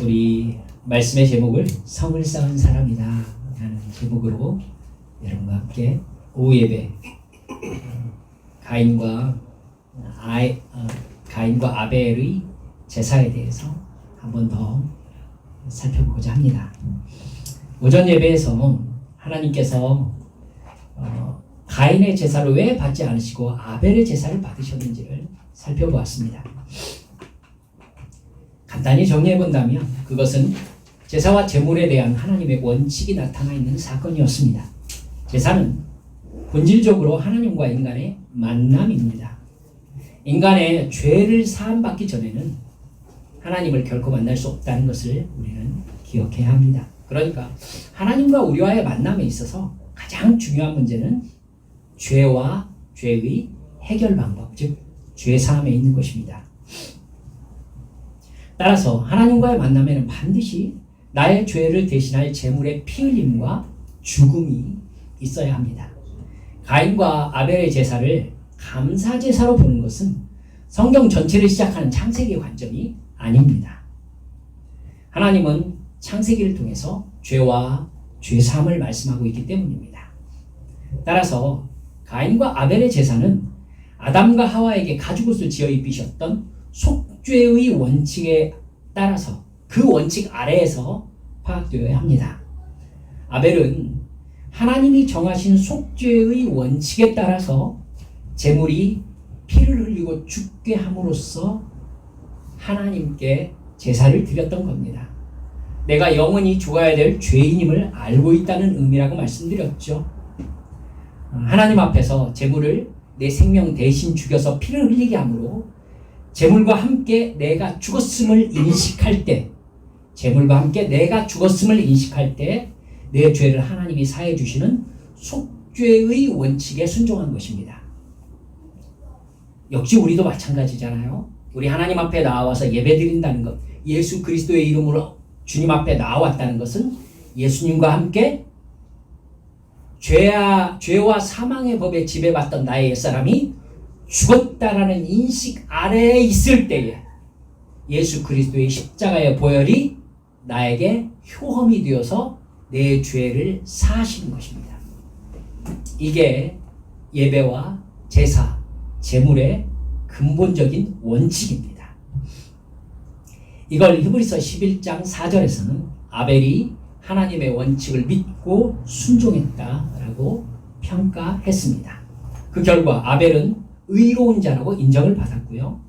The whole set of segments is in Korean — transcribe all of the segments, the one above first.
우리 말씀의 제목을 성을 쌓은 사람이다 라는 제목으로 여러분과 함께 오후 예배 가인과 아벨의 제사에 대해서 한 번 더 살펴보고자 합니다. 오전 예배에서 하나님께서 가인의 제사를 왜 받지 않으시고 아벨의 제사를 받으셨는지를 살펴보았습니다. 간단히 정리해 본다면 그것은 제사와 제물에 대한 하나님의 원칙이 나타나 있는 사건이었습니다. 제사는 본질적으로 하나님과 인간의 만남입니다. 인간의 죄를 사함받기 전에는 하나님을 결코 만날 수 없다는 것을 우리는 기억해야 합니다. 그러니까 하나님과 우리와의 만남에 있어서 가장 중요한 문제는 죄와 죄의 해결 방법, 즉 죄 사함에 있는 것입니다. 따라서 하나님과의 만남에는 반드시 나의 죄를 대신할 제물의 피 흘림과 죽음이 있어야 합니다. 가인과 아벨의 제사를 감사 제사로 보는 것은 성경 전체를 시작하는 창세기의 관점이 아닙니다. 하나님은 창세기를 통해서 죄와 죄 사함을 말씀하고 있기 때문입니다. 따라서 가인과 아벨의 제사는 아담과 하와에게 가죽옷을 지어 입히셨던 속죄의 원칙에 따라서 그 원칙 아래에서 파악되어야 합니다. 아벨은 하나님이 정하신 속죄의 원칙에 따라서 제물이 피를 흘리고 죽게 함으로써 하나님께 제사를 드렸던 겁니다. 내가 영원히 죽어야 될 죄인임을 알고 있다는 의미라고 말씀드렸죠. 하나님 앞에서 제물을 내 생명 대신 죽여서 피를 흘리게 함으로 제물과 함께 내가 죽었음을 인식할 때, 제물과 함께 내가 죽었음을 인식할 때 내 죄를 하나님이 사해 주시는 속죄의 원칙에 순종한 것입니다. 역시 우리도 마찬가지잖아요. 우리 하나님 앞에 나와서 예배드린다는 것, 예수 그리스도의 이름으로 주님 앞에 나왔다는 것은 예수님과 함께 죄와 사망의 법에 지배받던 나의 옛사람이 죽었다라는 인식 아래에 있을 때에 예수 그리스도의 십자가의 보혈이 나에게 효험이 되어서 내 죄를 사하시는 것입니다. 이게 예배와 제사, 제물의 근본적인 원칙입니다. 이걸 히브리서 11장 4절에서는 아벨이 하나님의 원칙을 믿고 순종했다라고 평가했습니다. 그 결과 아벨은 의로운 자라고 인정을 받았고요.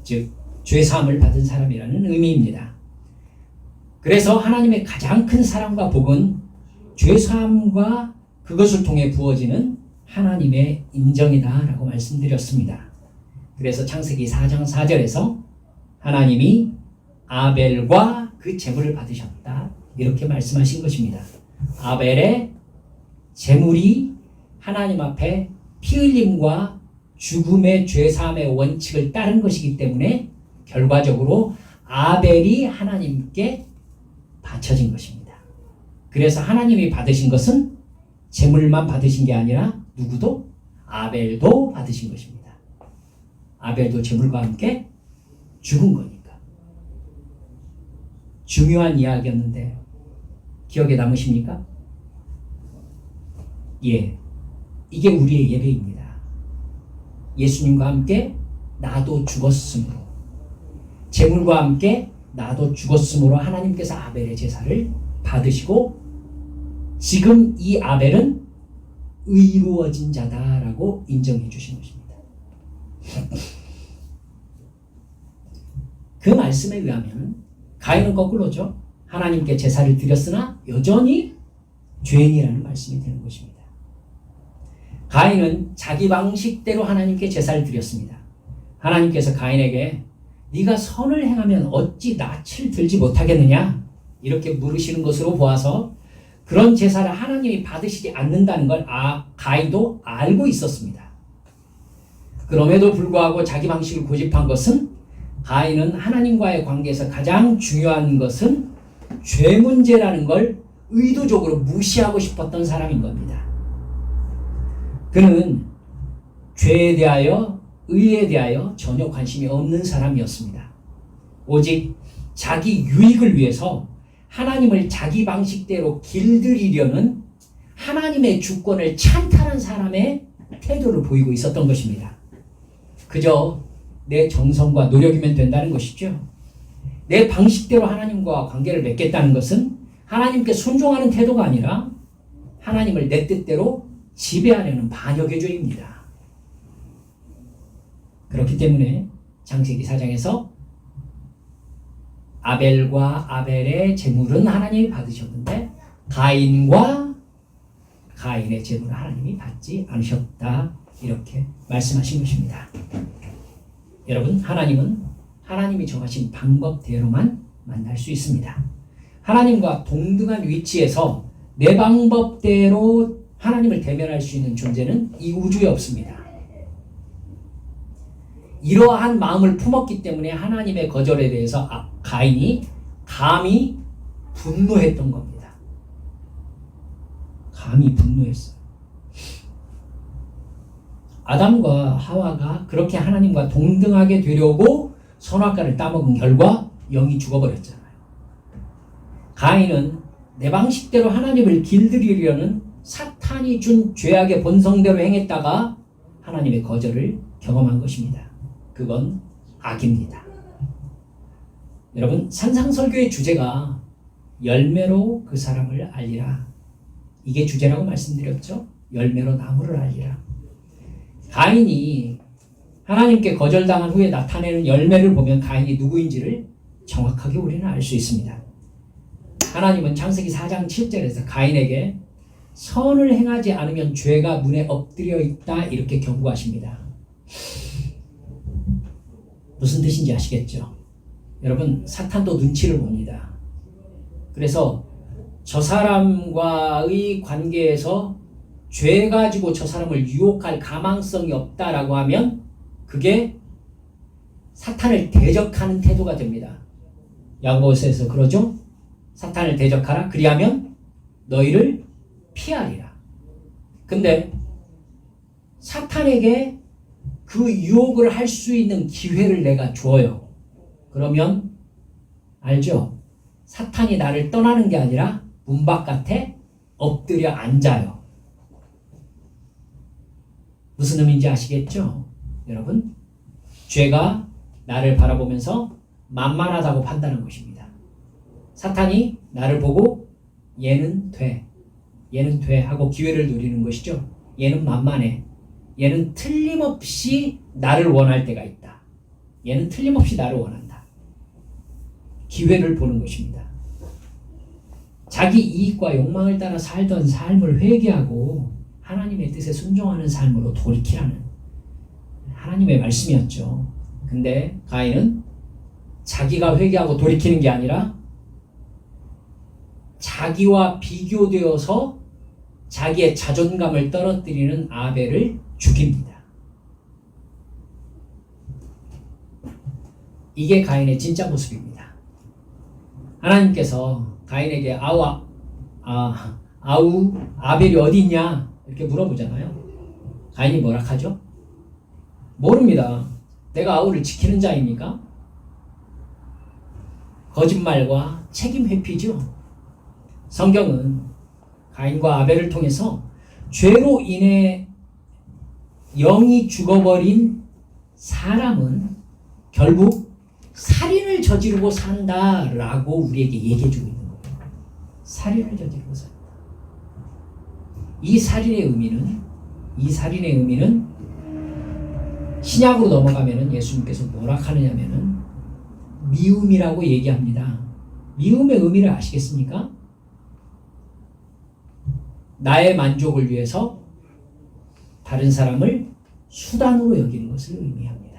즉 죄사함을 받은 사람이라는 의미입니다. 그래서 하나님의 가장 큰 사랑과 복은 죄사함과 그것을 통해 부어지는 하나님의 인정이다라고 말씀드렸습니다. 그래서 창세기 4장 4절에서 하나님이 아벨과 그 제물을 받으셨다 이렇게 말씀하신 것입니다. 아벨의 제물이 하나님 앞에 피 흘림과 죽음의 죄사함의 원칙을 따른 것이기 때문에 결과적으로 아벨이 하나님께 바쳐진 것입니다. 그래서 하나님이 받으신 것은 제물만 받으신 게 아니라 누구도? 아벨도 받으신 것입니다. 아벨도 제물과 함께 죽은 거니까. 중요한 이야기였는데 기억에 남으십니까? 예, 이게 우리의 예배입니다. 예수님과 함께 나도 죽었으므로, 제물과 함께 나도 죽었으므로 하나님께서 아벨의 제사를 받으시고 지금 이 아벨은 의로워진 자다라고 인정해 주신 것입니다. 그 말씀에 의하면 가인은 거꾸로죠. 하나님께 제사를 드렸으나 여전히 죄인이라는 말씀이 되는 것입니다. 가인은 자기 방식대로 하나님께 제사를 드렸습니다. 하나님께서 가인에게 네가 선을 행하면 어찌 낯을 들지 못하겠느냐 이렇게 물으시는 것으로 보아서 그런 제사를 하나님이 받으시지 않는다는 걸 가인도 알고 있었습니다. 그럼에도 불구하고 자기 방식을 고집한 것은 가인은 하나님과의 관계에서 가장 중요한 것은 죄 문제라는 걸 의도적으로 무시하고 싶었던 사람인 겁니다. 그는 죄에 대하여, 의에 대하여 전혀 관심이 없는 사람이었습니다. 오직 자기 유익을 위해서 하나님을 자기 방식대로 길들이려는 하나님의 주권을 찬탈한 사람의 태도를 보이고 있었던 것입니다. 그저 내 정성과 노력이면 된다는 것이죠. 내 방식대로 하나님과 관계를 맺겠다는 것은 하나님께 순종하는 태도가 아니라 하나님을 내 뜻대로 지배하려는 반역의 죄입니다. 그렇기 때문에 창세기 4장에서 아벨과 아벨의 제물은 하나님이 받으셨는데 가인과 가인의 제물은 하나님이 받지 않으셨다. 이렇게 말씀하신 것입니다. 여러분, 하나님은 하나님이 정하신 방법대로만 만날 수 있습니다. 하나님과 동등한 위치에서 내 방법대로 하나님을 대면할 수 있는 존재는 이 우주에 없습니다. 이러한 마음을 품었기 때문에 하나님의 거절에 대해서 가인이 감히 분노했던 겁니다. 감히 분노했어요. 아담과 하와가 그렇게 하나님과 동등하게 되려고 선악과를 따먹은 결과 영이 죽어버렸잖아요. 가인은 내 방식대로 하나님을 길들이려는 사탄이 준 죄악의 본성대로 행했다가 하나님의 거절을 경험한 것입니다. 그건 악입니다. 여러분, 산상설교의 주제가 열매로 그 사람을 알리라. 이게 주제라고 말씀드렸죠? 열매로 나무를 알리라. 가인이 하나님께 거절당한 후에 나타내는 열매를 보면 가인이 누구인지를 정확하게 우리는 알 수 있습니다. 하나님은 창세기 4장 7절에서 가인에게 선을 행하지 않으면 죄가 문에 엎드려 있다 이렇게 경고하십니다. 무슨 뜻인지 아시겠죠? 여러분, 사탄도 눈치를 봅니다. 그래서 저 사람과의 관계에서 죄 가지고 저 사람을 유혹할 가망성이 없다라고 하면 그게 사탄을 대적하는 태도가 됩니다. 야고보서에서 그러죠? 사탄을 대적하라. 그리하면 너희를 피하리라. 근데 사탄에게 그 유혹을 할 수 있는 기회를 내가 줘요. 그러면 알죠? 사탄이 나를 떠나는 게 아니라 문 바깥에 엎드려 앉아요. 무슨 의미인지 아시겠죠? 여러분, 죄가 나를 바라보면서 만만하다고 판단한 것입니다. 사탄이 나를 보고 얘는 돼 하고 기회를 누리는 것이죠. 얘는 만만해. 얘는 틀림없이 나를 원할 때가 있다. 얘는 틀림없이 나를 원한다. 기회를 보는 것입니다. 자기 이익과 욕망을 따라 살던 삶을 회개하고 하나님의 뜻에 순종하는 삶으로 돌이키라는 하나님의 말씀이었죠. 근데 가인은 자기가 회개하고 돌이키는 게 아니라 자기와 비교되어서 자기의 자존감을 떨어뜨리는 아벨을 죽입니다. 이게 가인의 진짜 모습입니다. 하나님께서 가인에게 아벨이 어디 있냐 이렇게 물어보잖아요. 가인이 뭐라 하죠? 모릅니다. 내가 아우를 지키는 자입니까? 거짓말과 책임 회피죠. 성경은 가인과 아벨을 통해서 죄로 인해 영이 죽어버린 사람은 결국 살인을 저지르고 산다라고 우리에게 얘기해주고 있는 거예요. 살인을 저지르고 산다. 이 살인의 의미는 신약으로 넘어가면은 예수님께서 뭐라 하느냐면은 미움이라고 얘기합니다. 미움의 의미를 아시겠습니까? 나의 만족을 위해서 다른 사람을 수단으로 여기는 것을 의미합니다.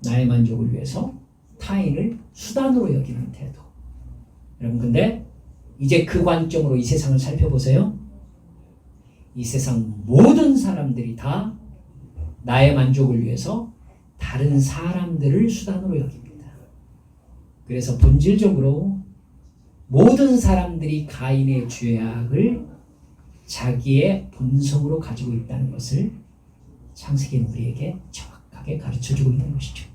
나의 만족을 위해서 타인을 수단으로 여기는 태도. 여러분, 근데 이제 그 관점으로 이 세상을 살펴보세요. 이 세상 모든 사람들이 다 나의 만족을 위해서 다른 사람들을 수단으로 여깁니다. 그래서 본질적으로 모든 사람들이 가인의 죄악을 자기의 본성으로 가지고 있다는 것을 창세기는 우리에게 정확하게 가르쳐주고 있는 것이죠.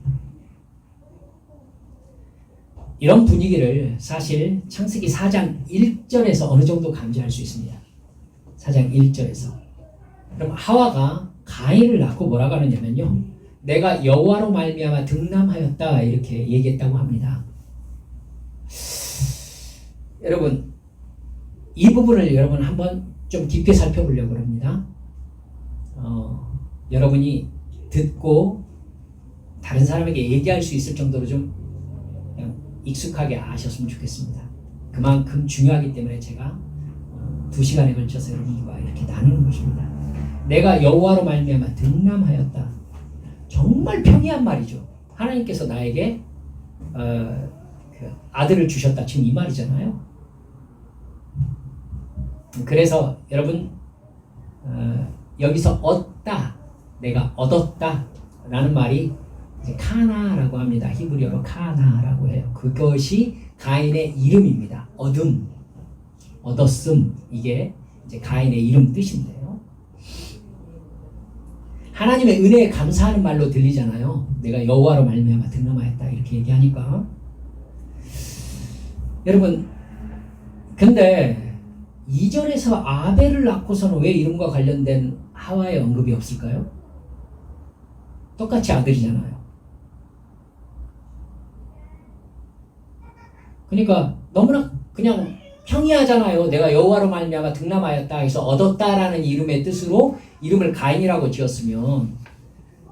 이런 분위기를 사실 창세기 4장 1절에서 어느 정도 감지할 수 있습니다. 4장 1절에서. 그럼 하와가 가인을 낳고 뭐라고 하느냐면요. 내가 여호와로 말미암아 등남하였다 이렇게 얘기했다고 합니다. 여러분 이 부분을 여러분 한번 좀 깊게 살펴보려고 합니다. 여러분이 듣고 다른 사람에게 얘기할 수 있을 정도로 좀 그냥 익숙하게 아셨으면 좋겠습니다. 그만큼 중요하기 때문에 제가 2시간에 걸쳐서 여러분과 이렇게 나누는 것입니다. 내가 여호와로 말미암아 등남하였다. 정말 평이한 말이죠. 하나님께서 나에게 그 아들을 주셨다. 지금 이 말이잖아요. 그래서 여러분 여기서 얻다, 내가 얻었다 라는 말이 이제 카나라고 합니다. 히브리어로 카나라고 해요. 그것이 가인의 이름입니다. 얻음, 얻었음, 이게 이제 가인의 이름 뜻인데요. 하나님의 은혜에 감사하는 말로 들리잖아요. 내가 여호와로 말미암아 등남하였다 이렇게 얘기하니까. 여러분 근데 2절에서 아벨을 낳고서는 왜 이름과 관련된 하와의 언급이 없을까요? 똑같이 아들이잖아요. 그러니까 너무나 그냥 평이하잖아요. 내가 여호와로 말미암아 등남하였다 해서 얻었다라는 이름의 뜻으로 이름을 가인이라고 지었으면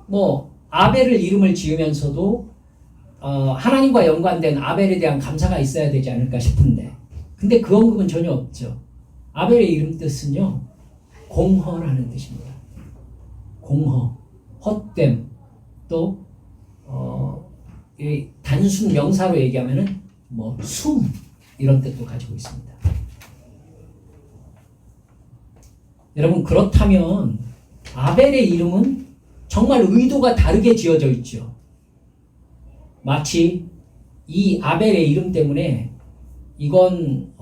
뭐 아벨을 이름을 지으면서도 하나님과 연관된 아벨에 대한 감사가 있어야 되지 않을까 싶은데 근데 그 언급은 전혀 없죠. 아벨의 이름 뜻은요 공허라는 뜻입니다. 공허, 헛됨, 또 이 단순 명사로 얘기하면은 뭐 숨 이런 뜻도 가지고 있습니다. 여러분 그렇다면 아벨의 이름은 정말 의도가 다르게 지어져 있죠. 마치 이 아벨의 이름 때문에 이건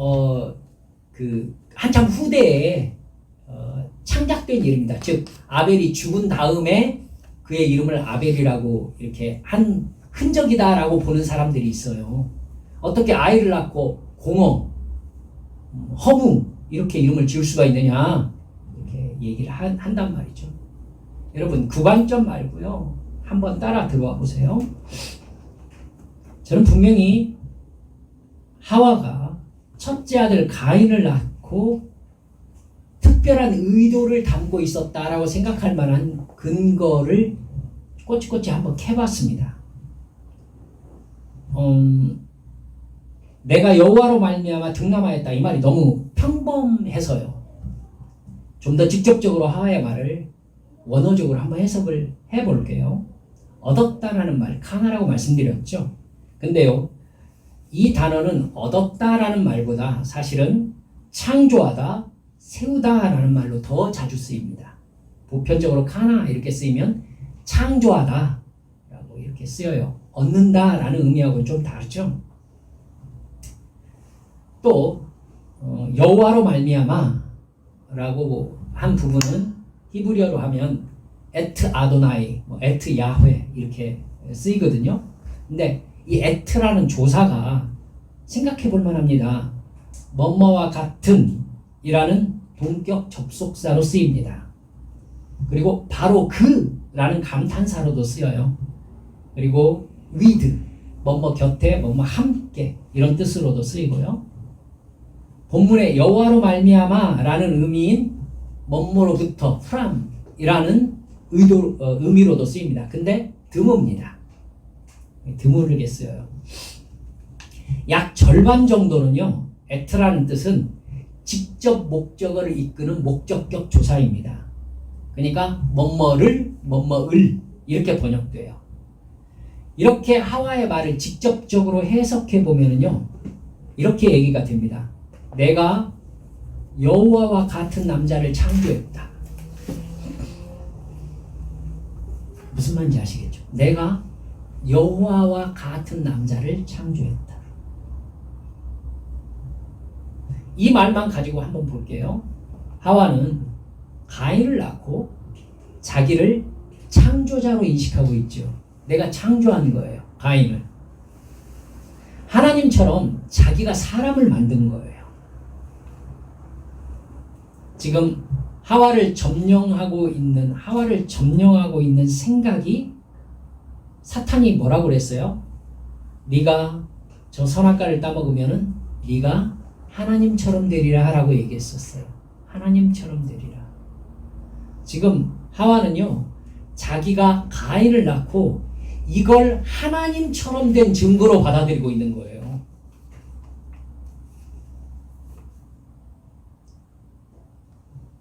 그 한참 후대에 창작된 이름이다. 즉 아벨이 죽은 다음에 그의 이름을 아벨이라고 이렇게 한 흔적이다라고 보는 사람들이 있어요. 어떻게 아이를 낳고 공허, 허무 이렇게 이름을 지을 수가 있느냐 이렇게 얘기를 한단 말이죠. 여러분 그 관점 말고요. 한번 따라 들어와 보세요. 저는 분명히 하와가 첫째 아들 가인을 낳고 특별한 의도를 담고 있었다라고 생각할 만한 근거를 꼬치꼬치 한번 캐봤습니다. 내가 여호와로 말미암아 등남하였다 이 말이 너무 평범해서요. 좀 더 직접적으로 하와의 말을 원어적으로 한번 해석을 해볼게요. 얻었다라는 말, 카나라고 말씀드렸죠. 근데요, 이 단어는 얻었다라는 말보다 사실은 창조하다, 세우다라는 말로 더 자주 쓰입니다. 보편적으로 카나 이렇게 쓰이면 창조하다라고 이렇게 쓰여요. 얻는다라는 의미하고는 좀 다르죠. 또 여호와로 말미암아라고 한 부분은 히브리어로 하면 에트 아도나이, 에트 야훼 이렇게 쓰이거든요. 근데 이 에트라는 조사가 생각해 볼 만합니다. 뭐뭐와 같은 이라는 동격 접속사로 쓰입니다. 그리고 바로 그라는 감탄사로도 쓰여요. 그리고 with, 뭐뭐 곁에, 뭐뭐 함께 이런 뜻으로도 쓰이고요. 본문의 여호와로 말미암아라는 의미인 뭐뭐로부터 from이라는 의미로도 쓰입니다. 근데 드뭅니다. 드물게 쓰여요. 약 절반 정도는요. at라는 뜻은 직접 목적어를 이끄는 목적격 조사입니다. 그러니까 뭐뭐를, 뭐뭐을 이렇게 번역돼요. 이렇게 하와의 말을 직접적으로 해석해 보면은요. 이렇게 얘기가 됩니다. 내가 여호와와 같은 남자를 창조했다. 무슨 말인지 아시겠죠? 내가 여호와와 같은 남자를 창조했다. 이 말만 가지고 한번 볼게요. 하와는 가인을 낳고 자기를 창조자로 인식하고 있죠. 내가 창조한 거예요. 가인을. 하나님처럼 자기가 사람을 만든 거예요. 지금 하와를 점령하고 있는 생각이 사탄이 뭐라고 그랬어요? 네가 저 선악과를 따먹으면은 네가 하나님처럼 되리라 하라고 얘기했었어요. 하나님처럼 되리라. 지금 하와는요, 자기가 가인을 낳고 이걸 하나님처럼 된 증거로 받아들이고 있는 거예요.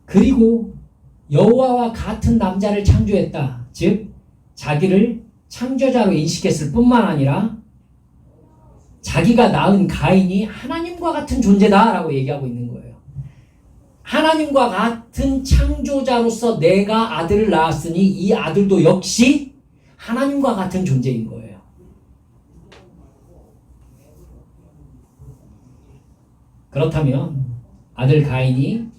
그리고 여호와와 같은 남자를 창조했다. 즉 자기를 창조자로 인식했을 뿐만 아니라 자기가 낳은 가인이 하나님과 같은 존재다라고 얘기하고 있는 거예요. 하나님과 같은 창조자로서 내가 아들을 낳았으니 이 아들도 역시 하나님과 같은 존재인 거예요. 그렇다면 아들 가인이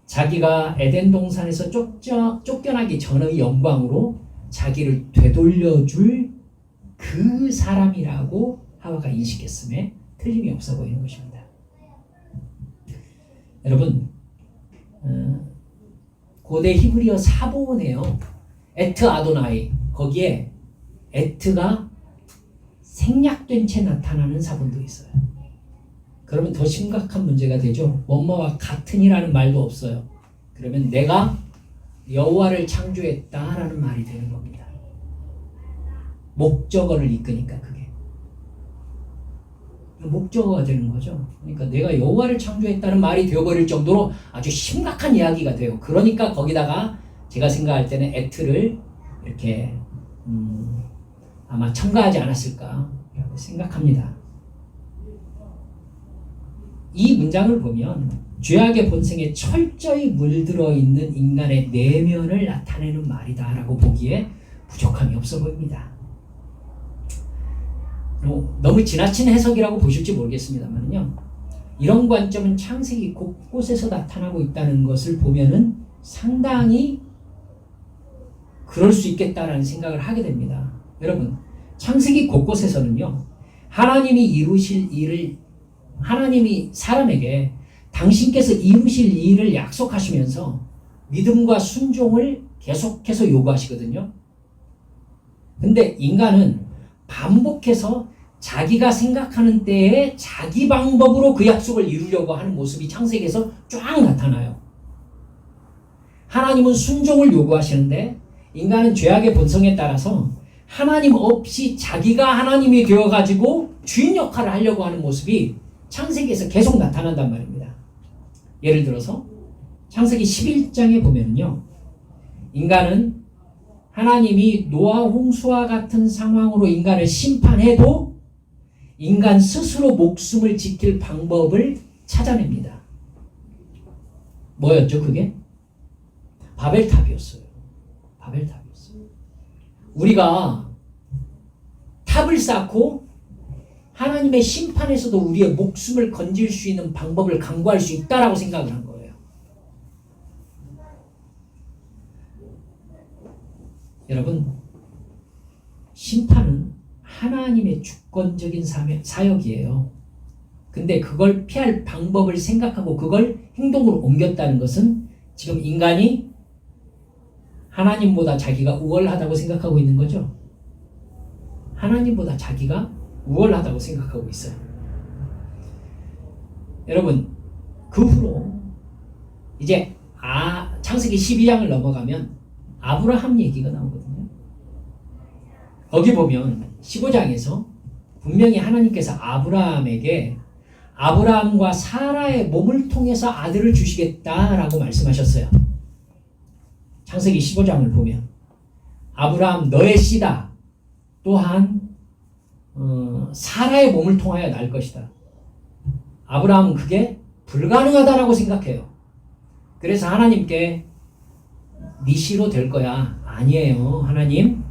자기가 에덴 동산에서 쫓겨나기 전의 영광으로 자기를 되돌려줄 그 사람이라고 하와가 인식했음에 틀림이 없어 보이는 것입니다. 여러분, 고대 히브리어 사본에요. 에트 아도나이, 거기에 에트가 생략된 채 나타나는 사본도 있어요. 그러면 더 심각한 문제가 되죠. 원어와 같은이라는 말도 없어요. 그러면 내가 여호와를 창조했다라는 말이 되는 겁니다. 목적어를 이끄니까 그게 목적어가 되는 거죠. 그러니까 내가 여호와를 창조했다는 말이 되어버릴 정도로 아주 심각한 이야기가 돼요. 그러니까 거기다가 제가 생각할 때는 에트를 이렇게 아마 첨가하지 않았을까 생각합니다. 이 문장을 보면 죄악의 본성에 철저히 물들어 있는 인간의 내면을 나타내는 말이다라고 보기에 부족함이 없어 보입니다. 너무 지나친 해석이라고 보실지 모르겠습니다만요. 이런 관점은 창세기 곳곳에서 나타나고 있다는 것을 보면은 상당히 그럴 수 있겠다라는 생각을 하게 됩니다. 여러분, 창세기 곳곳에서는요, 하나님이 사람에게 당신께서 이루실 일을 약속하시면서 믿음과 순종을 계속해서 요구하시거든요. 근데 인간은 반복해서 자기가 생각하는 때에 자기 방법으로 그 약속을 이루려고 하는 모습이 창세기에서 쫙 나타나요. 하나님은 순종을 요구하시는데 인간은 죄악의 본성에 따라서 하나님 없이 자기가 하나님이 되어가지고 주인 역할을 하려고 하는 모습이 창세기에서 계속 나타난단 말입니다. 예를 들어서 창세기 11장에 보면요, 인간은 하나님이 노아 홍수와 같은 상황으로 인간을 심판해도 인간 스스로 목숨을 지킬 방법을 찾아냅니다. 뭐였죠 그게? 바벨탑이었어요. 우리가 탑을 쌓고 하나님의 심판에서도 우리의 목숨을 건질 수 있는 방법을 강구할 수 있다라고 생각을 한 거예요. 여러분, 심판은 하나님의 주권적인 사역이에요. 근데 그걸 피할 방법을 생각하고 그걸 행동으로 옮겼다는 것은 지금 인간이 하나님보다 자기가 우월하다고 생각하고 있는 거죠. 하나님보다 자기가 우월하다고 생각하고 있어요. 여러분, 그 후로 이제 창세기 12장을 넘어가면 아브라함 얘기가 나오거든요. 거기 보면 15장에서 분명히 하나님께서 아브라함에게 아브라함과 사라의 몸을 통해서 아들을 주시겠다라고 말씀하셨어요. 창세기 15장을 보면 아브라함 너의 씨다 또한 사라의 몸을 통하여 날 것이다. 아브라함은 그게 불가능하다라고 생각해요. 그래서 하나님께 네 씨로 될 거야. 아니에요. 하나님,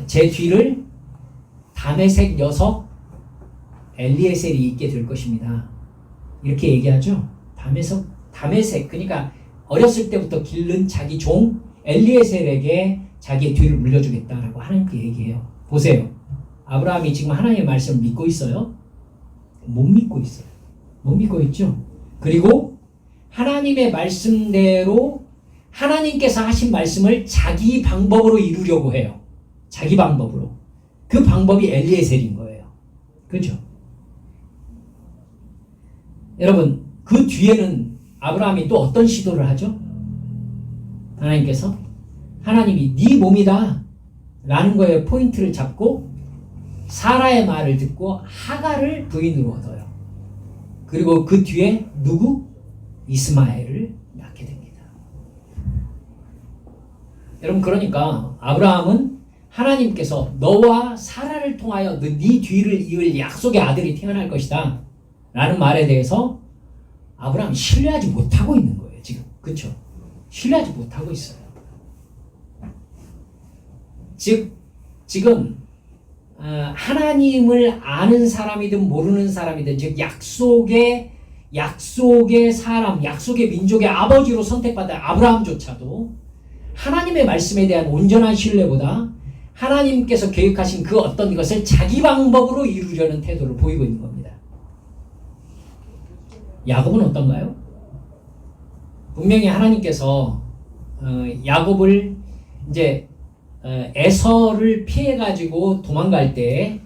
제 뒤를 다메섹 녀석 엘리에셀이 있게 될 것입니다. 이렇게 얘기하죠. 다메섹, 그러니까 어렸을 때부터 기른 자기 종 엘리에셀에게 자기의 뒤를 물려주겠다라고 하나님께 얘기해요. 보세요. 아브라함이 지금 하나님의 말씀을 믿고 있어요? 못 믿고 있어요. 못 믿고 있죠. 그리고 하나님의 말씀대로 하나님께서 하신 말씀을 자기 방법으로 이루려고 해요. 자기 방법으로. 그 방법이 엘리에셀인 거예요. 그렇죠? 여러분, 그 뒤에는 아브라함이 또 어떤 시도를 하죠? 하나님께서 하나님이 네 몸이다 라는 거에 포인트를 잡고 사라의 말을 듣고 하갈을 부인으로 얻어요. 그리고 그 뒤에 누구? 이스마엘을 낳게 됩니다. 여러분, 그러니까 아브라함은 하나님께서 너와 사라를 통하여 네 뒤를 이을 약속의 아들이 태어날 것이다 라는 말에 대해서 아브라함이 신뢰하지 못하고 있는 거예요. 지금. 그렇죠? 신뢰하지 못하고 있어요. 즉 지금 하나님을 아는 사람이든 모르는 사람이든, 즉 약속의 사람, 약속의 민족의 아버지로 선택받은 아브라함조차도 하나님의 말씀에 대한 온전한 신뢰보다 하나님께서 계획하신 그 어떤 것을 자기 방법으로 이루려는 태도를 보이고 있는 겁니다. 야곱은 어떤가요? 분명히 하나님께서 야곱을 이제 에서를 피해가지고 도망갈 때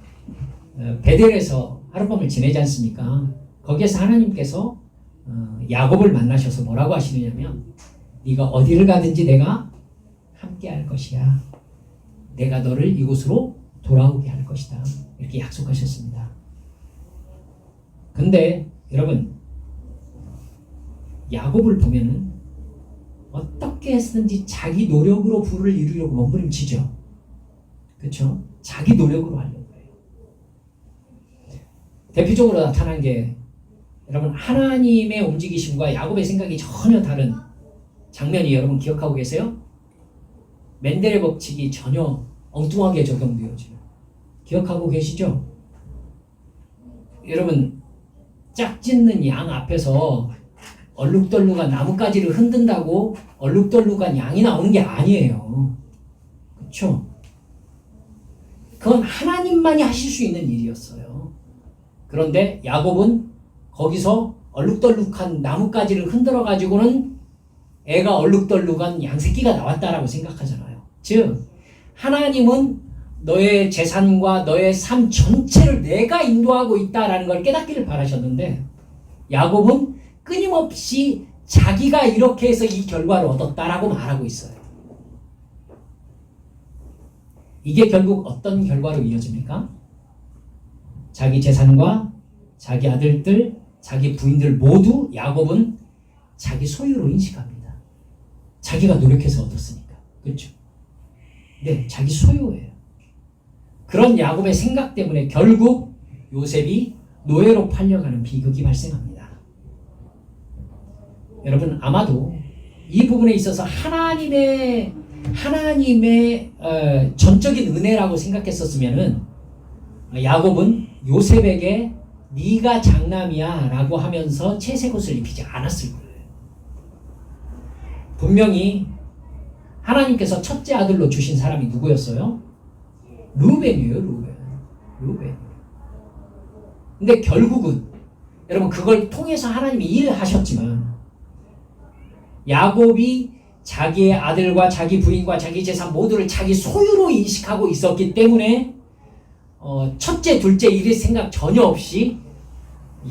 베델에서 하룻밤을 지내지 않습니까? 거기에서 하나님께서 야곱을 만나셔서 뭐라고 하시느냐면, 네가 어디를 가든지 내가 함께 할 것이야. 내가 너를 이곳으로 돌아오게 할 것이다. 이렇게 약속하셨습니다. 근데 여러분, 야곱을 보면은 어떻게 했든지 자기 노력으로 부를 이루려고 몸부림치죠. 그렇죠? 자기 노력으로 하려고 해요. 대표적으로 나타난 게, 여러분, 하나님의 움직이심과 야곱의 생각이 전혀 다른 장면이 여러분 기억하고 계세요? 맨델의 법칙이 전혀 엉뚱하게 적용되어지는, 기억하고 계시죠? 여러분, 짝짓는 양 앞에서 얼룩덜룩한 나뭇가지를 흔든다고 얼룩덜룩한 양이 나오는 게 아니에요. 그렇죠? 그건 하나님만이 하실 수 있는 일이었어요. 그런데 야곱은 거기서 얼룩덜룩한 나뭇가지를 흔들어 가지고는 애가 얼룩덜룩한 양새끼가 나왔다라고 생각하잖아요. 즉 하나님은 너의 재산과 너의 삶 전체를 내가 인도하고 있다라는 걸 깨닫기를 바라셨는데, 야곱은 끊임없이 자기가 이렇게 해서 이 결과를 얻었다라고 말하고 있어요. 이게 결국 어떤 결과로 이어집니까? 자기 재산과 자기 아들들, 자기 부인들 모두 야곱은 자기 소유로 인식합니다. 자기가 노력해서 얻었으니까. 그렇죠? 네, 자기 소유예요. 그런 야곱의 생각 때문에 결국 요셉이 노예로 팔려가는 비극이 발생합니다. 여러분, 아마도 이 부분에 있어서 하나님의 전적인 은혜라고 생각했었으면은 야곱은 요셉에게 네가 장남이야 라고 하면서 채색옷을 입히지 않았을 거예요. 분명히 하나님께서 첫째 아들로 주신 사람이 누구였어요? 르우벤이에요. 르우벤. 근데 결국은 여러분, 그걸 통해서 하나님이 일을 하셨지만 야곱이 자기의 아들과 자기 부인과 자기 재산 모두를 자기 소유로 인식하고 있었기 때문에 첫째, 둘째 이럴 생각 전혀 없이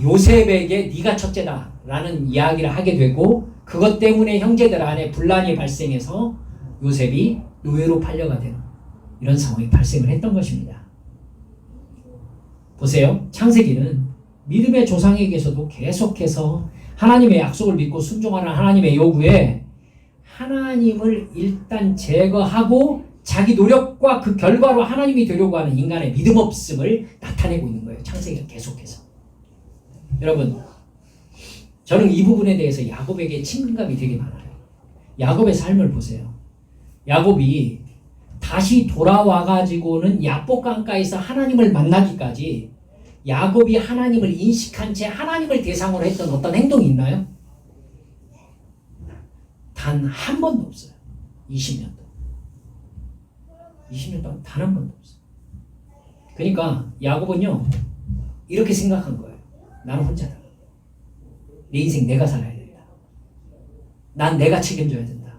요셉에게 네가 첫째다 라는 이야기를 하게 되고, 그것 때문에 형제들 안에 분란이 발생해서 요셉이 노예로 팔려가 되는 이런 상황이 발생을 했던 것입니다. 보세요. 창세기는 믿음의 조상에게서도 계속해서 하나님의 약속을 믿고 순종하는 하나님의 요구에 하나님을 일단 제거하고 자기 노력과 그 결과로 하나님이 되려고 하는 인간의 믿음 없음을 나타내고 있는 거예요. 창세기가 계속해서. 여러분, 저는 이 부분에 대해서 야곱에게 친근감이 되게 많아요. 야곱의 삶을 보세요. 야곱이 다시 돌아와가지고는 야복강가에서 하나님을 만나기까지 야곱이 하나님을 인식한 채 하나님을 대상으로 했던 어떤 행동이 있나요? 단 한 번도 없어요. 20년 동안. 20년 동안 단 한 번도 없어요. 그러니까 야곱은요 이렇게 생각한 거예요. 나는 혼자다. 내 인생 내가 살아야 된다. 난 내가 책임져야 된다.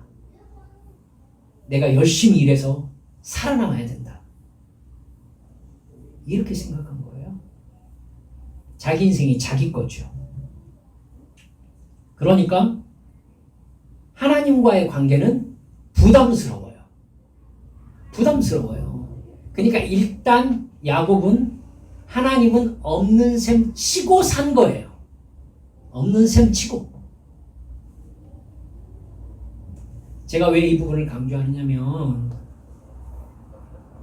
내가 열심히 일해서 살아남아야 된다. 이렇게 생각한 거예요. 자기 인생이 자기 거죠. 그러니까 하나님과의 관계는 부담스러워요. 부담스러워요. 그러니까 일단 야곱은 하나님은 없는 셈 치고 산 거예요. 없는 셈 치고. 제가 왜 이 부분을 강조하느냐면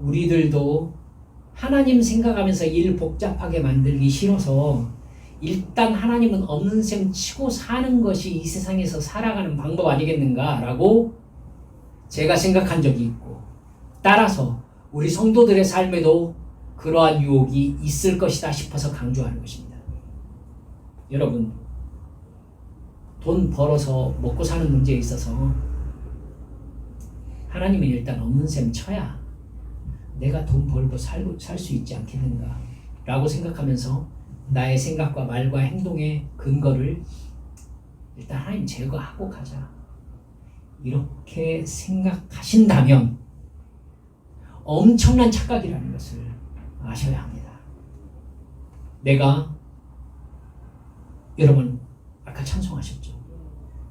우리들도 하나님 생각하면서 일 복잡하게 만들기 싫어서 일단 하나님은 없는 셈 치고 사는 것이 이 세상에서 살아가는 방법 아니겠는가라고 제가 생각한 적이 있고, 따라서 우리 성도들의 삶에도 그러한 유혹이 있을 것이다 싶어서 강조하는 것입니다. 여러분, 돈 벌어서 먹고 사는 문제에 있어서 하나님은 일단 없는 셈 쳐야 내가 돈 벌고 살 수 있지 않겠는가 라고 생각하면서 나의 생각과 말과 행동의 근거를 일단 하나님 제거하고 가자, 이렇게 생각하신다면 엄청난 착각이라는 것을 아셔야 합니다. 내가, 여러분 아까 찬송하셨죠?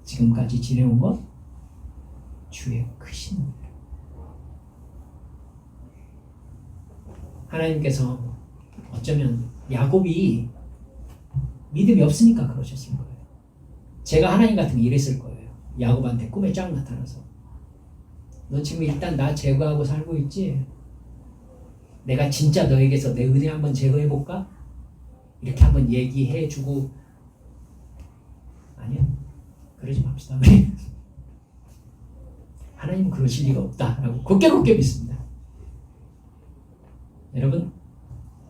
지금까지 지내온 것 주의 크신 일. 하나님께서 어쩌면 야곱이 믿음이 없으니까 그러셨을 거예요. 제가 하나님 같으면 이랬을 거예요. 야곱한테 꿈에 쫙 나타나서 너 지금 일단 나 제거하고 살고 있지? 내가 진짜 너에게서 내 은혜 한번 제거해볼까? 이렇게 한번 얘기해주고, 아니요, 그러지 맙시다. 하나님은 그러실 리가 없다라고 굳게 믿습니다. 여러분,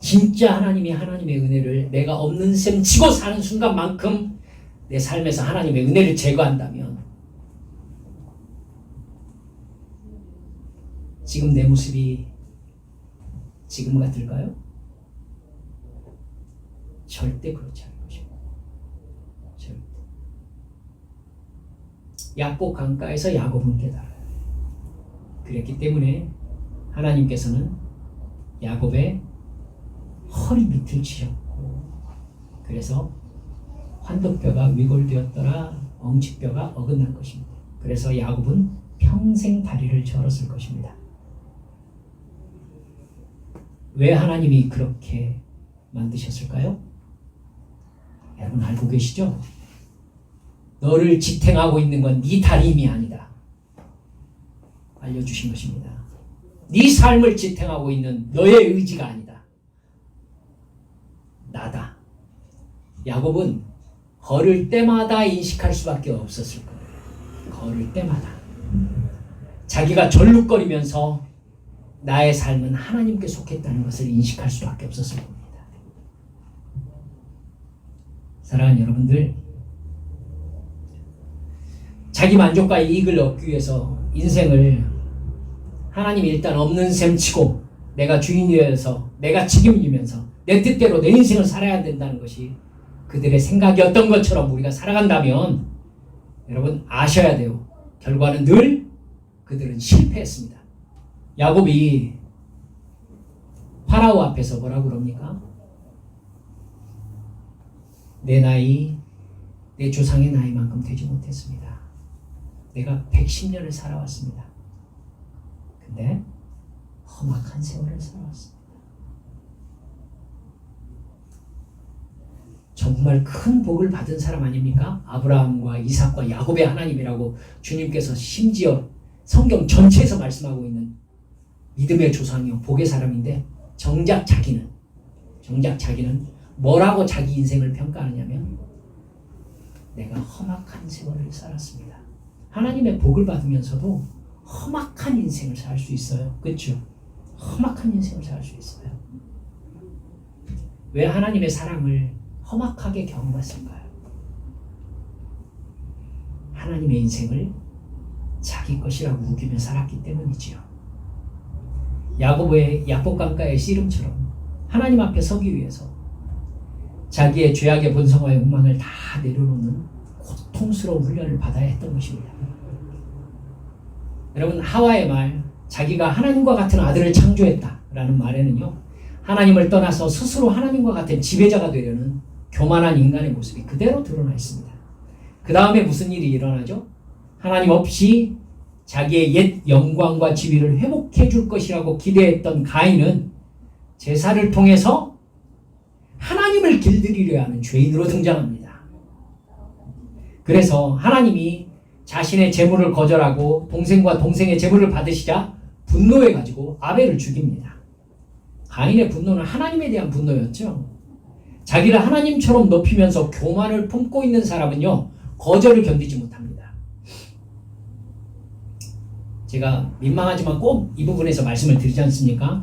진짜 하나님이 하나님의 은혜를 내가 없는 셈 치고 사는 순간만큼 내 삶에서 하나님의 은혜를 제거한다면 지금 내 모습이 지금 같을까요? 절대 그렇지 않을 것입니다. 절대. 야복 강가에서 야곱은 깨달아요. 그랬기 때문에 하나님께서는 야곱의 허리 밑을 치셨고, 그래서 환도뼈가 위골되었더라 엉치뼈가 어긋난 것입니다. 그래서 야곱은 평생 다리를 절었을 것입니다. 왜 하나님이 그렇게 만드셨을까요? 여러분 알고 계시죠? 너를 지탱하고 있는 건 네 다리 힘이 아니다. 알려주신 것입니다. 네 삶을 지탱하고 있는 너의 의지가 아니다. 나다. 야곱은 걸을 때마다 인식할 수밖에 없었을 거예요. 걸을 때마다. 자기가 절룩거리면서 나의 삶은 하나님께 속했다는 것을 인식할 수밖에 없었을 겁니다. 사랑하는 여러분들, 자기 만족과 이익을 얻기 위해서 인생을 하나님이 일단 없는 셈 치고 내가 주인이 되어서 내가 책임지면서 내 뜻대로 내 인생을 살아야 된다는 것이 그들의 생각이었던 것처럼 우리가 살아간다면 여러분 아셔야 돼요. 결과는 늘 그들은 실패했습니다. 야곱이 파라오 앞에서 뭐라고 그럽니까? 내 나이, 내 조상의 나이만큼 되지 못했습니다. 내가 110년을 살아왔습니다. 근데 험악한 세월을 살아왔습니다. 정말 큰 복을 받은 사람 아닙니까? 아브라함과 이삭과 야곱의 하나님이라고 주님께서 심지어 성경 전체에서 말씀하고 있는 믿음의 조상이요 복의 사람인데, 정작 자기는 뭐라고 자기 인생을 평가하냐면 내가 험악한 세월을 살았습니다. 하나님의 복을 받으면서도 험악한 인생을 살 수 있어요. 그렇죠? 험악한 인생을 살 수 있어요. 왜 하나님의 사랑을 험악하게 경험했을까요? 하나님의 인생을 자기 것이라고 우기며 살았기 때문이지요. 야곱의 야복 강가의 씨름처럼 하나님 앞에 서기 위해서 자기의 죄악의 본성과 욕망을 다 내려놓는 고통스러운 훈련을 받아야 했던 것입니다. 여러분, 하와의 말, 자기가 하나님과 같은 아들을 창조했다라는 말에는요, 하나님을 떠나서 스스로 하나님과 같은 지배자가 되려는 교만한 인간의 모습이 그대로 드러나 있습니다. 그 다음에 무슨 일이 일어나죠? 하나님 없이 자기의 옛 영광과 지위를 회복해 줄 것이라고 기대했던 가인은 제사를 통해서 하나님을 길들이려 하는 죄인으로 등장합니다. 그래서 하나님이 자신의 재물을 거절하고 동생과 동생의 재물을 받으시자 분노해가지고 아벨을 죽입니다. 가인의 분노는 하나님에 대한 분노였죠. 자기를 하나님처럼 높이면서 교만을 품고 있는 사람은요, 거절을 견디지 못합니다. 제가 민망하지만 꼭 이 부분에서 말씀을 드리지 않습니까?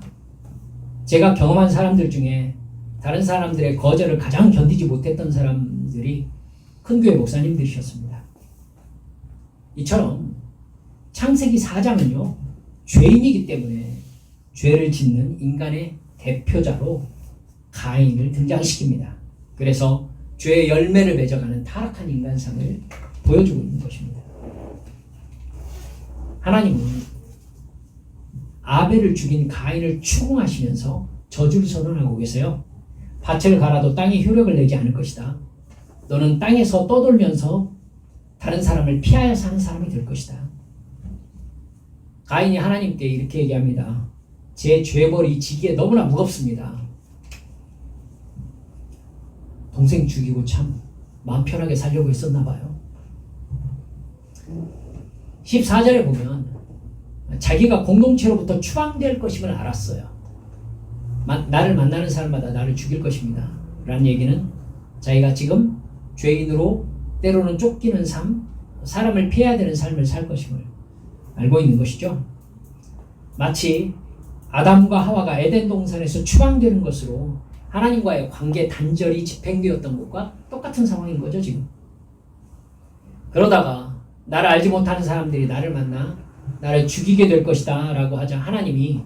제가 경험한 사람들 중에 다른 사람들의 거절을 가장 견디지 못했던 사람들이 큰 교회 목사님들이셨습니다. 이처럼 창세기 4장은요, 죄인이기 때문에 죄를 짓는 인간의 대표자로 가인을 등장시킵니다. 그래서 죄의 열매를 맺어가는 타락한 인간상을 보여주고 있는 것입니다. 하나님은 아벨을 죽인 가인을 추궁하시면서 저주를 선언하고 계세요. 밭을 갈아도 땅이 효력을 내지 않을 것이다. 너는 땅에서 떠돌면서 다른 사람을 피하여 사는 사람이 될 것이다. 가인이 하나님께 이렇게 얘기합니다. 제 죄벌이 지기에 너무나 무겁습니다. 동생 죽이고 참 마음 편하게 살려고 했었나 봐요. 14절에 보면 자기가 공동체로부터 추방될 것임을 알았어요. 나를 만나는 사람마다 나를 죽일 것입니다. 라는 얘기는 자기가 지금 죄인으로 때로는 쫓기는 삶, 사람을 피해야 되는 삶을 살 것임을 알고 있는 것이죠. 마치 아담과 하와가 에덴 동산에서 추방되는 것으로 하나님과의 관계 단절이 집행되었던 것과 똑같은 상황인 거죠, 지금. 그러다가 나를 알지 못하는 사람들이 나를 만나 나를 죽이게 될 것이다 라고 하자 하나님이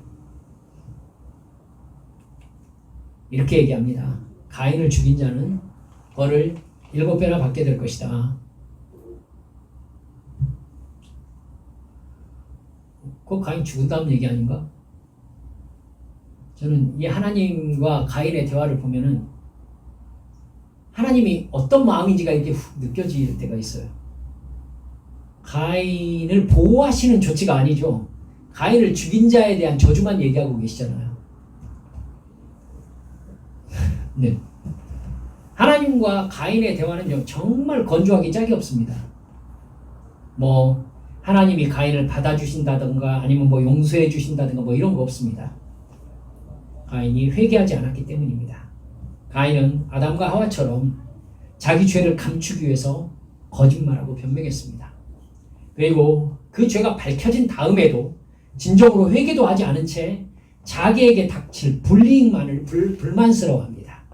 이렇게 얘기합니다. 가인을 죽인 자는 벌을 7배나 받게 될 것이다. 그 가인 죽은 다음 얘기 아닌가? 저는 이 하나님과 가인의 대화를 보면은 하나님이 어떤 마음인지가 이렇게 훅 느껴질 때가 있어요. 가인을 보호하시는 조치가 아니죠. 가인을 죽인 자에 대한 저주만 얘기하고 계시잖아요. 네. 하나님과 가인의 대화는 정말 건조하기 짝이 없습니다. 하나님이 가인을 받아주신다든가 아니면 용서해 주신다든가 이런 거 없습니다. 가인이 회개하지 않았기 때문입니다. 가인은 아담과 하와처럼 자기 죄를 감추기 위해서 거짓말하고 변명했습니다. 그리고 그 죄가 밝혀진 다음에도 진정으로 회개도 하지 않은 채 자기에게 닥칠 불이익만을 불만스러워합니다.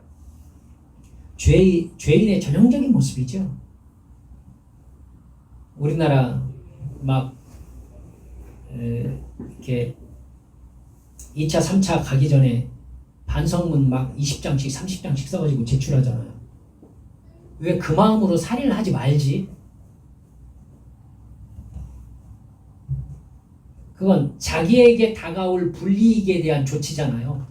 죄인의 전형적인 모습이죠. 우리나라 이렇게 2차, 3차 가기 전에 반성문 20장씩, 30장씩 써가지고 제출하잖아요. 왜 그 마음으로 살인을 하지 말지? 그건 자기에게 다가올 불이익에 대한 조치잖아요.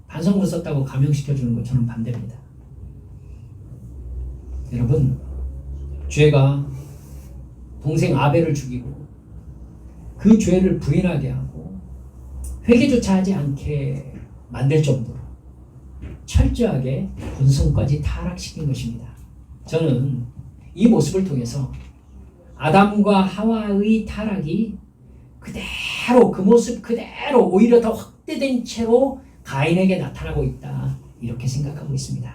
반성문 썼다고 감형시켜주는 것 저는 반대입니다. 여러분, 죄가 동생 아벨을 죽이고 그 죄를 부인하게 하고 회개조차 하지 않게 만들 정도로 철저하게 본성까지 타락시킨 것입니다. 저는 이 모습을 통해서 아담과 하와의 타락이 그대로 그 모습 그대로 오히려 더 확대된 채로 가인에게 나타나고 있다, 이렇게 생각하고 있습니다.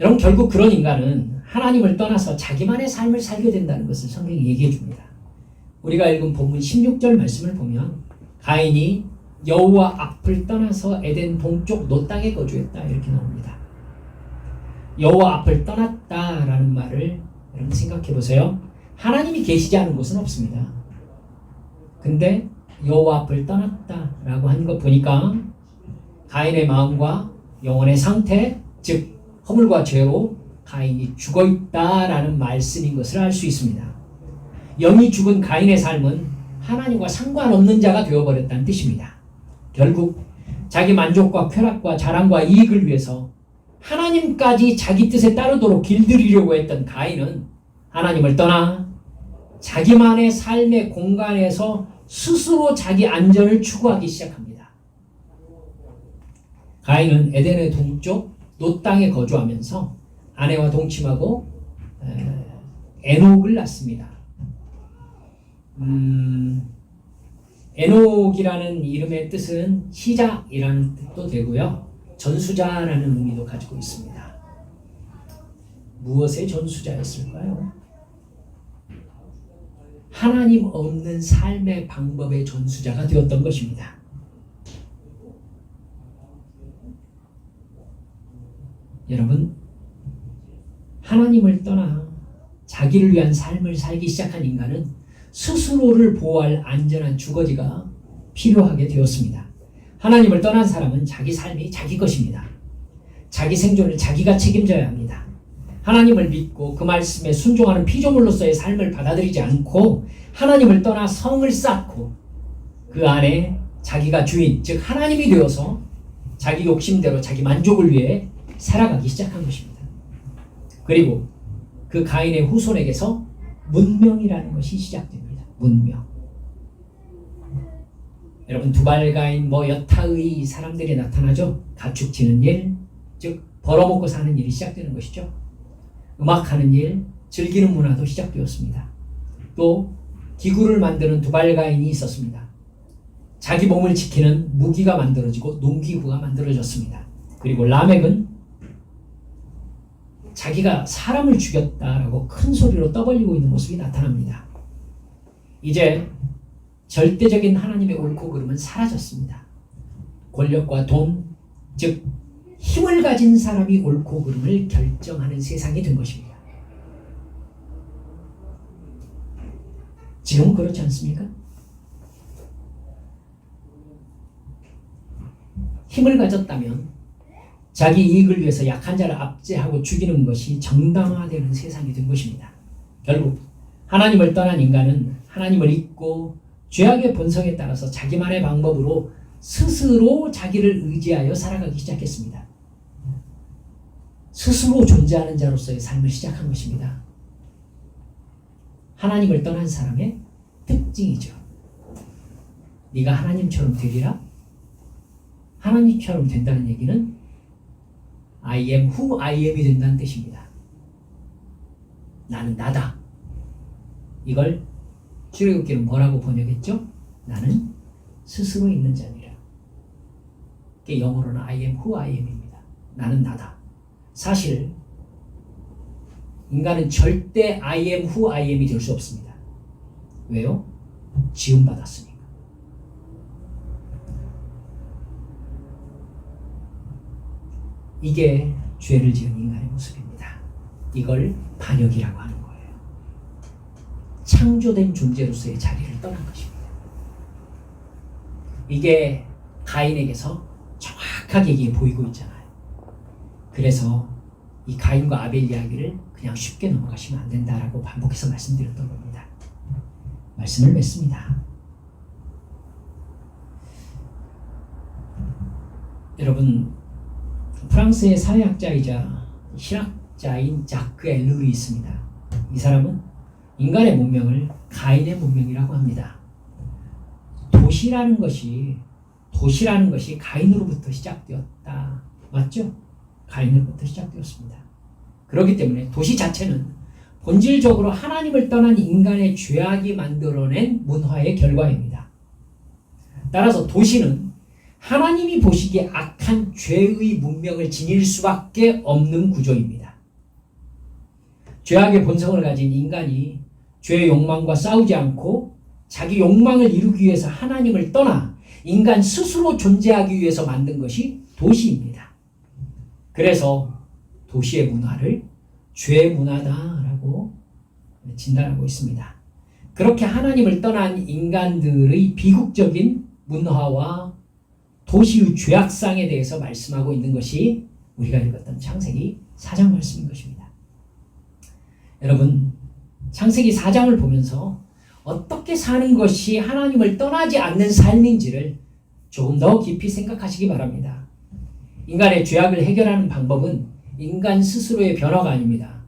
여러분, 결국 그런 인간은 하나님을 떠나서 자기만의 삶을 살게 된다는 것을 성경이 얘기해 줍니다. 우리가 읽은 본문 16절 말씀을 보면 가인이 여호와 앞을 떠나서 에덴 동쪽 노 땅에 거주했다, 이렇게 나옵니다. 여호와 앞을 떠났다라는 말을 여러분 생각해 보세요. 하나님이 계시지 않은 곳은 없습니다. 근데 여호와 앞을 떠났다라고 한 것 보니까 가인의 마음과 영혼의 상태, 즉 허물과 죄로 가인이 죽어있다라는 말씀인 것을 알 수 있습니다. 영이 죽은 가인의 삶은 하나님과 상관없는 자가 되어버렸다는 뜻입니다. 결국 자기 만족과 쾌락과 자랑과 이익을 위해서 하나님까지 자기 뜻에 따르도록 길들이려고 했던 가인은 하나님을 떠나 자기만의 삶의 공간에서 스스로 자기 안전을 추구하기 시작합니다. 가인은 에덴의 동쪽 놋 땅에 거주하면서 아내와 동침하고 에녹을 낳습니다. 에녹이라는 이름의 뜻은 시작이라는 뜻도 되고요. 전수자라는 의미도 가지고 있습니다. 무엇의 전수자였을까요? 하나님 없는 삶의 방법의 전수자가 되었던 것입니다. 여러분, 하나님을 떠나 자기를 위한 삶을 살기 시작한 인간은 스스로를 보호할 안전한 주거지가 필요하게 되었습니다. 하나님을 떠난 사람은 자기 삶이 자기 것입니다. 자기 생존을 자기가 책임져야 합니다. 하나님을 믿고 그 말씀에 순종하는 피조물로서의 삶을 받아들이지 않고 하나님을 떠나 성을 쌓고 그 안에 자기가 주인, 즉 하나님이 되어서 자기 욕심대로 자기 만족을 위해 살아가기 시작한 것입니다. 그리고 그 가인의 후손에게서 문명이라는 것이 시작됩니다. 문명. 여러분, 두발가인 여타의 사람들이 나타나죠. 가축 치는 일, 즉 벌어먹고 사는 일이 시작되는 것이죠. 음악하는 일, 즐기는 문화도 시작되었습니다. 또 기구를 만드는 두발가인이 있었습니다. 자기 몸을 지키는 무기가 만들어지고 농기구가 만들어졌습니다. 그리고 라멕은 자기가 사람을 죽였다라고 큰 소리로 떠벌리고 있는 모습이 나타납니다. 이제 절대적인 하나님의 옳고 그름은 사라졌습니다. 권력과 돈, 즉 힘을 가진 사람이 옳고 그름을 결정하는 세상이 된 것입니다. 지금은 그렇지 않습니까? 힘을 가졌다면 자기 이익을 위해서 약한 자를 압제하고 죽이는 것이 정당화되는 세상이 된 것입니다. 결국 하나님을 떠난 인간은 하나님을 잊고 죄악의 본성에 따라서 자기만의 방법으로 스스로 자기를 의지하여 살아가기 시작했습니다. 스스로 존재하는 자로서의 삶을 시작한 것입니다. 하나님을 떠난 사람의 특징이죠. 네가 하나님처럼 되리라? 하나님처럼 된다는 얘기는 I am who I am이 된다는 뜻입니다. 나는 나다. 이걸 출애굽기는 뭐라고 번역했죠? 나는 스스로 있는 자니라. 이게 영어로는 I am who I am입니다. 나는 나다. 사실 인간은 절대 I am who I am이 될 수 없습니다. 왜요? 지음받았으니까. 이게 죄를 지은 인간의 모습입니다. 이걸 반역이라고 하는 거예요. 창조된 존재로서의 자리를 떠난 것입니다. 이게 가인에게서 정확하게 이게 보이고 있잖아요. 그래서 이 가인과 아벨 이야기를 그냥 쉽게 넘어가시면 안 된다라고 반복해서 말씀드렸던 겁니다. 말씀을 맺습니다. 여러분, 프랑스의 사회학자이자 신학자인 자크 엘룰이 있습니다. 이 사람은 인간의 문명을 가인의 문명이라고 합니다. 도시라는 것이 가인으로부터 시작되었다. 맞죠? 가인으로부터 시작되었습니다. 그렇기 때문에 도시 자체는 본질적으로 하나님을 떠난 인간의 죄악이 만들어낸 문화의 결과입니다. 따라서 도시는 하나님이 보시기에 악한 죄의 문명을 지닐 수밖에 없는 구조입니다. 죄악의 본성을 가진 인간이 죄의 욕망과 싸우지 않고 자기 욕망을 이루기 위해서 하나님을 떠나 인간 스스로 존재하기 위해서 만든 것이 도시입니다. 그래서 도시의 문화를 죄 문화다라고 진단하고 있습니다. 그 그렇게 하나님을 떠난 인간들의 비극적인 문화와 도시의 죄악상에 대해서 말씀하고 있는 것이 우리가 읽었던 창세기 4장 말씀인 것입니다. 여러분, 창세기 4장을 보면서 어떻게 사는 것이 하나님을 떠나지 않는 삶인지를 조금 더 깊이 생각하시기 바랍니다. 인간의 죄악을 해결하는 방법은 인간 스스로의 변화가 아닙니다.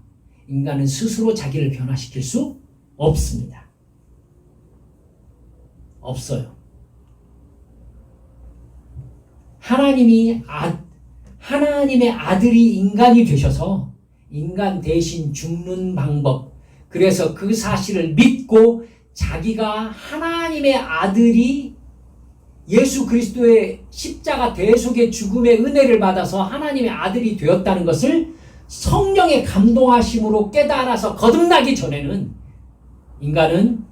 인간은 스스로 자기를 변화시킬 수 없습니다. 없어요. 하나님의 아들이 인간이 되셔서 인간 대신 죽는 방법, 그래서 그 사실을 믿고 자기가 하나님의 아들이 예수 그리스도의 십자가 대속의 죽음의 은혜를 받아서 하나님의 아들이 되었다는 것을 성령의 감동하심으로 깨달아서 거듭나기 전에는 인간은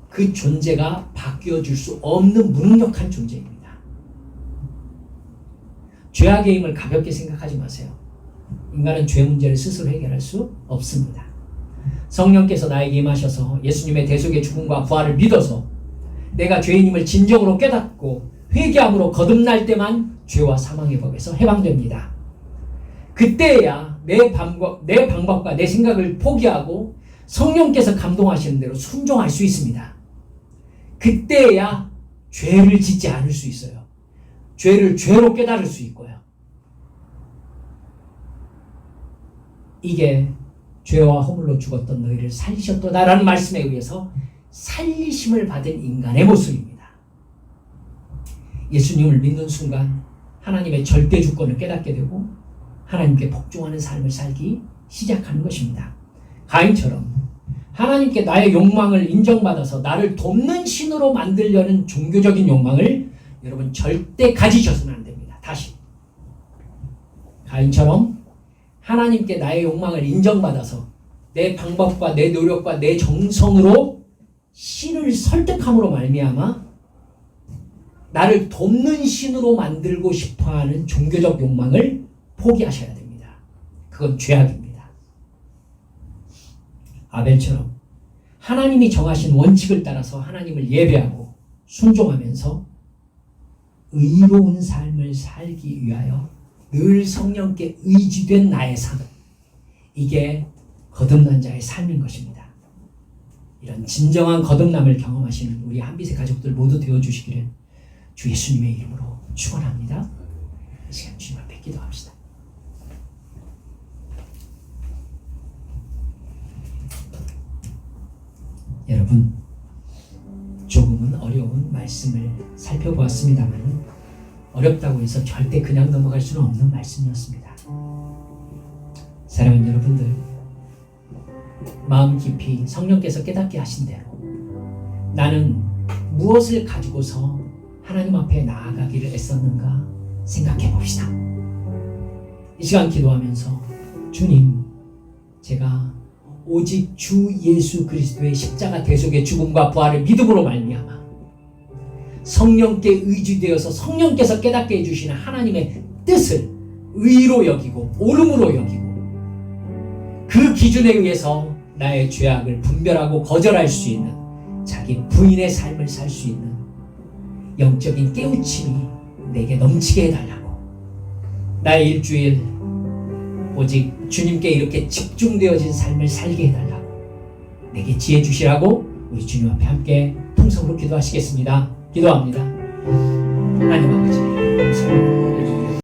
그 존재가 바뀌어질 수 없는 무능력한 존재입니다. 죄악의 힘을 가볍게 생각하지 마세요. 인간은 죄 문제를 스스로 해결할 수 없습니다. 성령께서 나에게 임하셔서 예수님의 대속의 죽음과 부활을 믿어서 내가 죄인임을 진정으로 깨닫고 회개함으로 거듭날 때만 죄와 사망의 법에서 해방됩니다. 그때야 내 방법과 내 생각을 포기하고 성령께서 감동하시는 대로 순종할 수 있습니다. 그때야 죄를 짓지 않을 수 있어요. 죄를 죄로 깨달을 수 있고요. 이게 죄와 허물로 죽었던 너희를 살리셨도다라는 말씀에 의해서 살리심을 받은 인간의 모습입니다. 예수님을 믿는 순간 하나님의 절대 주권을 깨닫게 되고 하나님께 복종하는 삶을 살기 시작하는 것입니다. 가인처럼 하나님께 나의 욕망을 인정받아서 나를 돕는 신으로 만들려는 종교적인 욕망을 여러분 절대 가지셔서는 안 됩니다. 다시 가인처럼 하나님께 나의 욕망을 인정받아서 내 방법과 내 노력과 내 정성으로 신을 설득함으로 말미암아 나를 돕는 신으로 만들고 싶어하는 종교적 욕망을 포기하셔야 됩니다. 그건 죄악입니다. 아벨처럼 하나님이 정하신 원칙을 따라서 하나님을 예배하고 순종하면서 의로운 삶을 살기 위하여 늘 성령께 의지된 나의 삶, 이게 거듭난 자의 삶인 것입니다. 이런 진정한 거듭남을 경험하시는 우리 한빛의 가족들 모두 되어주시기를 주 예수님의 이름으로 축원합니다. 이 시간 주님 앞에 기도합시다. 여러분, 조금은 어려운 말씀을 살펴보았습니다만 어렵다고 해서 절대 그냥 넘어갈 수는 없는 말씀이었습니다. 사랑하는 여러분들, 마음 깊이 성령께서 깨닫게 하신 대로 나는 무엇을 가지고서 하나님 앞에 나아가기를 애썼는가 생각해 봅시다. 이 시간 기도하면서 주님, 제가 오직 주 예수 그리스도의 십자가 대속의 죽음과 부활을 믿음으로 말미암아 성령께 의지되어서 성령께서 깨닫게 해주시는 하나님의 뜻을 의로 여기고 옳음으로 여기고 그 기준에 의해서 나의 죄악을 분별하고 거절할 수 있는 자기 부인의 삶을 살 수 있는 영적인 깨우침이 내게 넘치게 해달라고, 나의 일주일 오직 주님께 이렇게 집중되어진 삶을 살게 해달라고 내게 지혜 주시라고 우리 주님 앞에 함께 통성으로 기도하시겠습니다. 기도합니다. 하나님 아버지, 감사합니다.